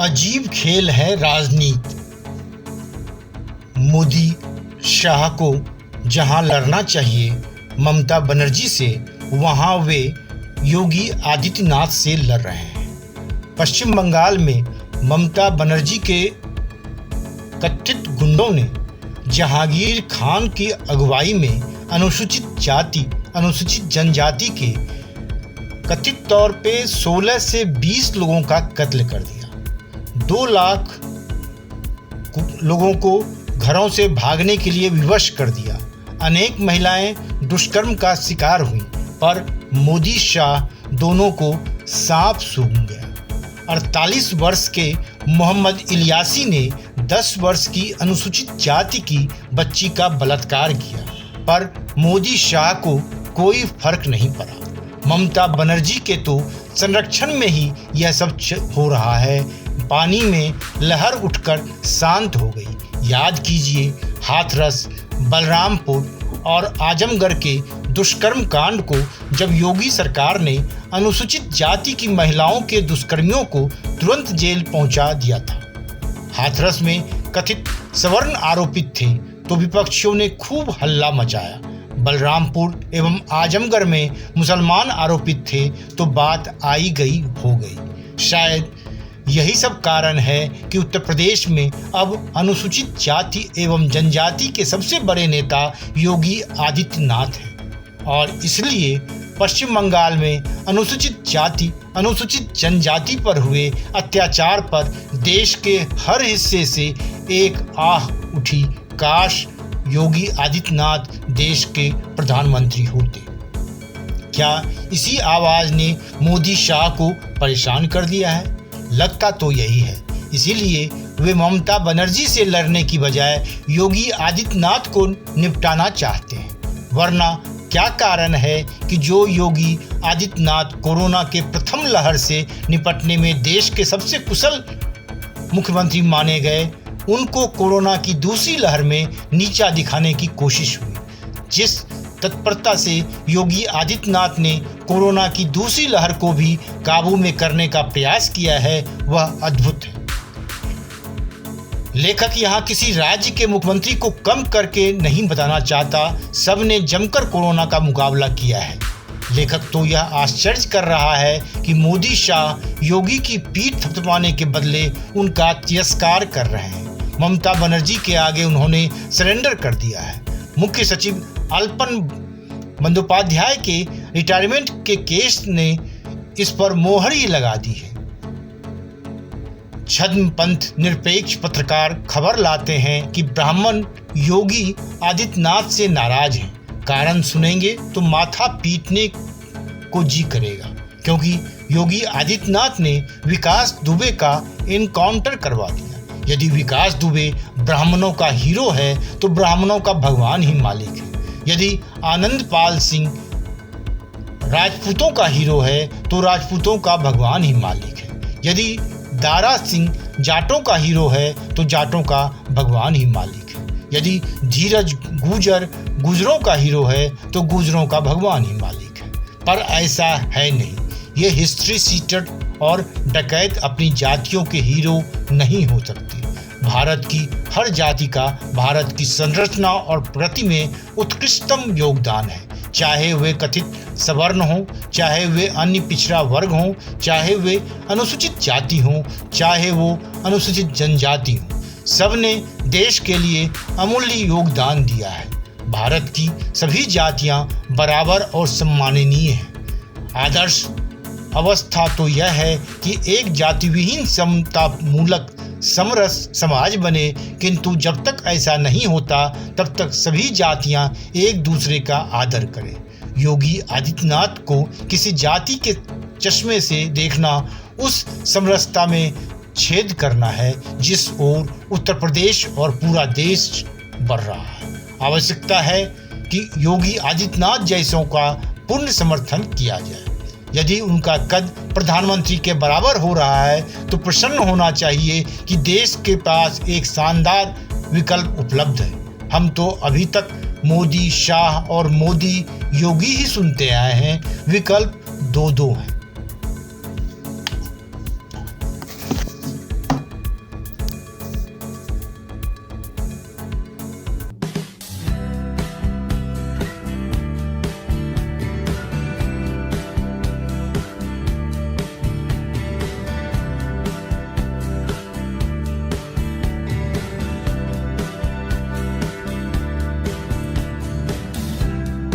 अजीब खेल है राजनीति। मोदी शाह को जहां लड़ना चाहिए ममता बनर्जी से, वहां वे योगी आदित्यनाथ से लड़ रहे हैं। पश्चिम बंगाल में ममता बनर्जी के कथित गुंडों ने जहांगीर खान की अगुवाई में अनुसूचित जाति अनुसूचित जनजाति के कथित तौर पे 16 से 20 लोगों का कत्ल कर दिया। 2 लाख लोगों को घरों से भागने के लिए विवश कर दिया। अनेक महिलाएं दुष्कर्म का शिकार हुई, पर मोदी शाह दोनों को सांप सूंघ गया। 48 वर्ष के मोहम्मद इलियासी ने 10 वर्ष की अनुसूचित जाति की बच्ची का बलात्कार किया, पर मोदी शाह को कोई फर्क नहीं पड़ा। ममता बनर्जी के तो संरक्षण में ही यह सब हो रहा है। पानी में लहर उठकर शांत हो गई। याद कीजिए हाथरस, बलरामपुर और आजमगढ़ के दुष्कर्म कांड को, जब योगी सरकार ने अनुसूचित जाति की महिलाओं के दुष्कर्मियों को तुरंत जेल पहुंचा दिया था। हाथरस में कथित सवर्ण आरोपित थे तो विपक्षियों ने खूब हल्ला मचाया। बलरामपुर एवं आजमगढ़ में मुसलमान आरोपित थे तो बात आई गई हो गई। शायद यही सब कारण है कि उत्तर प्रदेश में अब अनुसूचित जाति एवं जनजाति के सबसे बड़े नेता योगी आदित्यनाथ हैं, और इसलिए पश्चिम बंगाल में अनुसूचित जाति अनुसूचित जनजाति पर हुए अत्याचार पर देश के हर हिस्से से एक आह उठी, काश योगी आदित्यनाथ देश के प्रधानमंत्री होते। क्या इसी आवाज ने मोदी शाह को परेशान कर दिया है? लगता तो यही है। इसीलिए वे ममता बनर्जी से लड़ने की बजाय योगी आदित्यनाथ को निपटाना चाहते हैं। वरना क्या कारण है कि जो योगी आदित्यनाथ कोरोना के प्रथम लहर से निपटने में देश के सबसे कुशल मुख्यमंत्री माने गए, उनको कोरोना की दूसरी लहर में नीचा दिखाने की कोशिश हुई। जिस तत्परता से योगी आदित्यनाथ ने कोरोना की दूसरी लहर को भी काबू में करने का प्रयास किया है, वह अद्भुत है। लेखक यहाँ किसी राज्य के मुख्यमंत्री को कम करके नहीं बताना चाहता, सबने जमकर कोरोना का मुकाबला किया है। लेखक तो यह आश्चर्य कर रहा है कि मोदी शाह योगी की पीठ थपथपाने के बदले उनका तिरस्कार कर रहे हैं। ममता बनर्जी के आगे उन्होंने सरेंडर कर दिया है। मुख्य सचिव अल्पन बंदोपाध्याय के रिटायरमेंट के केस ने इस पर मोहर ही लगा दी है। छद्मपंथ निरपेक्ष पत्रकार खबर लाते हैं कि ब्राह्मण योगी आदित्यनाथ से नाराज हैं। कारण सुनेंगे तो माथा पीटने को जी करेगा, क्योंकि योगी आदित्यनाथ ने विकास दुबे का एनकाउंटर करवा दिया। यदि विकास दुबे ब्राह्मणों का हीरो है तो ब्राह्मणों का भगवान ही मालिक है। यदि आनंदपाल सिंह राजपूतों का हीरो है तो राजपूतों का भगवान ही मालिक है। यदि दारा सिंह जाटों का हीरो है तो जाटों का भगवान ही मालिक है। यदि धीरज गुजर गुजरों का हीरो है तो गुजरों का भगवान ही मालिक है। पर ऐसा है नहीं। ये हिस्ट्री सीटर और डकैत अपनी जातियों के हीरो नहीं हो सकते। भारत की हर जाति का भारत की संरचना और प्रगति में उत्कृष्टतम योगदान है, चाहे वे कथित सवर्ण हों, चाहे वे अन्य पिछड़ा वर्ग हों, चाहे वे अनुसूचित जाति हों, चाहे वो अनुसूचित जनजाति हों। सबने देश के लिए अमूल्य योगदान दिया है। भारत की सभी जातियां बराबर और सम्माननीय हैं। आदर्श अवस्था तो यह है कि एक जाति विहीन समता मूलक समरस समाज बने, किंतु जब तक ऐसा नहीं होता तब तक सभी जातियां एक दूसरे का आदर करें। योगी आदित्यनाथ को किसी जाति के चश्मे से देखना उस समरसता में छेद करना है जिस ओर उत्तर प्रदेश और पूरा देश बढ़ रहा है। आवश्यकता है कि योगी आदित्यनाथ जैसों का पूर्ण समर्थन किया जाए। यदि उनका कद प्रधानमंत्री के बराबर हो रहा है तो प्रसन्न होना चाहिए कि देश के पास एक शानदार विकल्प उपलब्ध है। हम तो अभी तक मोदी शाह और मोदी योगी ही सुनते आए हैं। विकल्प दो हैं।